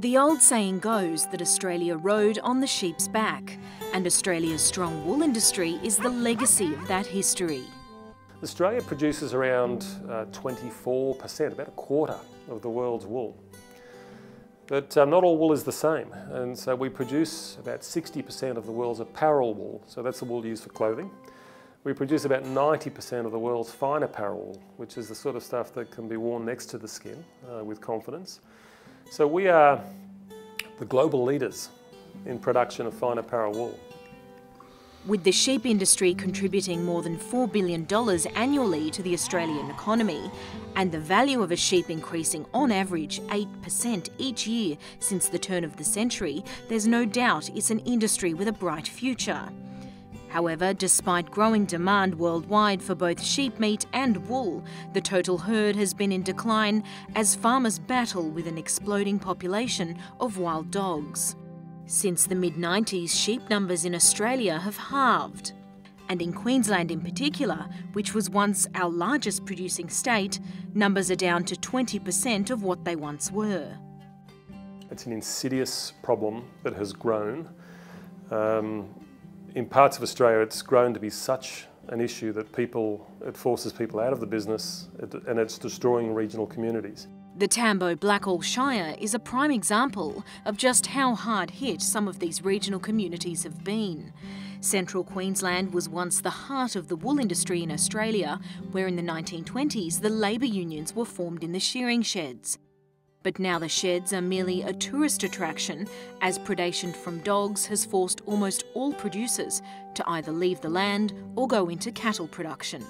The old saying goes that Australia rode on the sheep's back, and Australia's strong wool industry is the legacy of that history. Australia produces around 24%, about a quarter of the world's wool. But not all wool is the same, and so we produce about 60% of the world's apparel wool, so that's the wool used for clothing. We produce about 90% of the world's fine apparel wool, which is the sort of stuff that can be worn next to the skin with confidence. So we are the global leaders in production of fine apparel wool. With the sheep industry contributing more than $4 billion annually to the Australian economy, and the value of a sheep increasing on average 8% each year since the turn of the century, there's no doubt it's an industry with a bright future. However, despite growing demand worldwide for both sheep meat and wool, the total herd has been in decline as farmers battle with an exploding population of wild dogs. Since the mid-90s, sheep numbers in Australia have halved. And in Queensland in particular, which was once our largest producing state, numbers are down to 20% of what they once were. It's an insidious problem that has grown. In parts of Australia, it's grown to be such an issue that it forces people out of the business and it's destroying regional communities. The Tambo Blackall Shire is a prime example of just how hard hit some of these regional communities have been. Central Queensland was once the heart of the wool industry in Australia, where in the 1920s the labour unions were formed in the shearing sheds. But now the sheds are merely a tourist attraction, as predation from dogs has forced almost all producers to either leave the land or go into cattle production.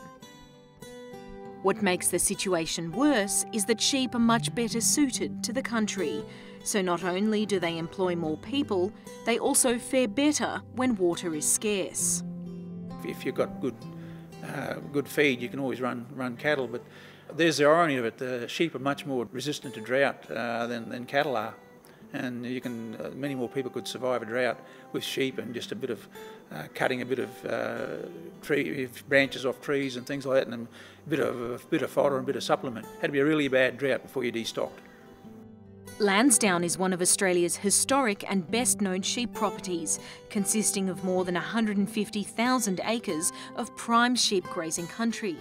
What makes the situation worse is that sheep are much better suited to the country. So not only do they employ more people, they also fare better when water is scarce. If you've got good feed, you can always run cattle, but there's the irony of it. The sheep are much more resistant to drought than cattle are. And many more people could survive a drought with sheep and just a bit of cutting a bit of branches off trees and things like that, and a bit of fodder and a bit of supplement. Had to be a really bad drought before you destocked. Lansdowne is one of Australia's historic and best-known sheep properties, consisting of more than 150,000 acres of prime sheep grazing country.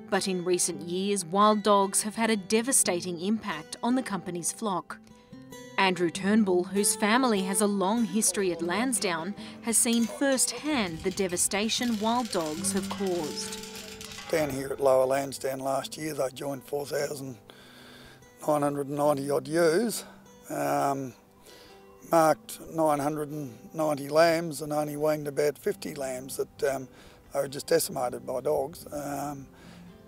But in recent years, wild dogs have had a devastating impact on the company's flock. Andrew Turnbull, whose family has a long history at Lansdowne, has seen firsthand the devastation wild dogs have caused. Down here at Lower Lansdowne last year, they joined 4,990 odd ewes, marked 990 lambs and only weaned about 50 lambs that are just decimated by dogs.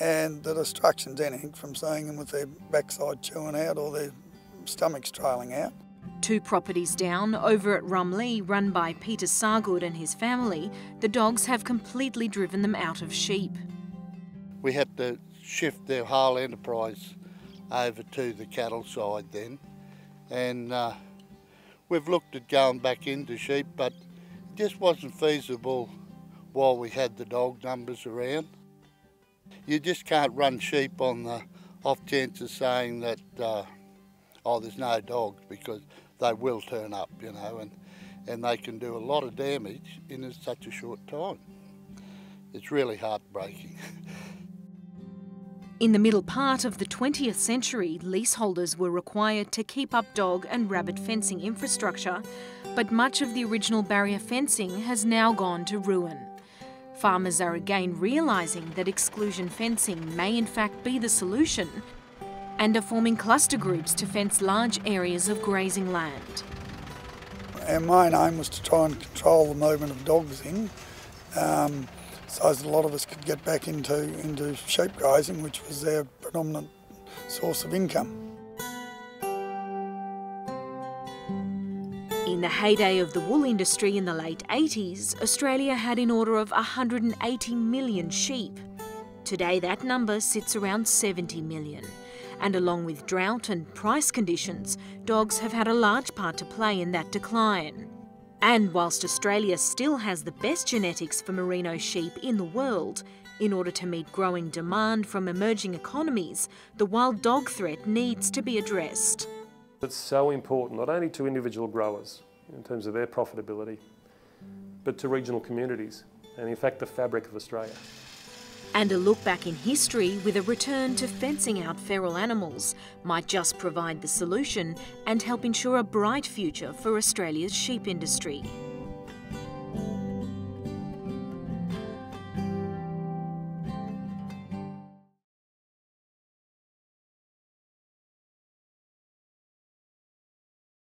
And the destruction's anything from seeing them with their backside chewing out or their stomachs trailing out. 2 properties down, over at Rumley, run by Peter Sargood and his family, the dogs have completely driven them out of sheep. We had to shift their whole enterprise over to the cattle side then, and we've looked at going back into sheep, but it just wasn't feasible while we had the dog numbers around. You just can't run sheep on the off chance of saying that there's no dogs, because they will turn up, you know, and they can do a lot of damage in such a short time. It's really heartbreaking. In the middle part of the 20th century, leaseholders were required to keep up dog and rabbit fencing infrastructure, but much of the original barrier fencing has now gone to ruin. Farmers are again realising that exclusion fencing may in fact be the solution, and are forming cluster groups to fence large areas of grazing land. Our main aim was to try and control the movement of dogs in, so that a lot of us could get back into sheep grazing, which was their predominant source of income. In the heyday of the wool industry in the late 80s, Australia had in order of 180 million sheep. Today that number sits around 70 million. And along with drought and price conditions, dogs have had a large part to play in that decline. And whilst Australia still has the best genetics for merino sheep in the world, in order to meet growing demand from emerging economies, the wild dog threat needs to be addressed. It's so important, not only to individual growers in terms of their profitability, but to regional communities and in fact the fabric of Australia. And a look back in history with a return to fencing out feral animals might just provide the solution and help ensure a bright future for Australia's sheep industry.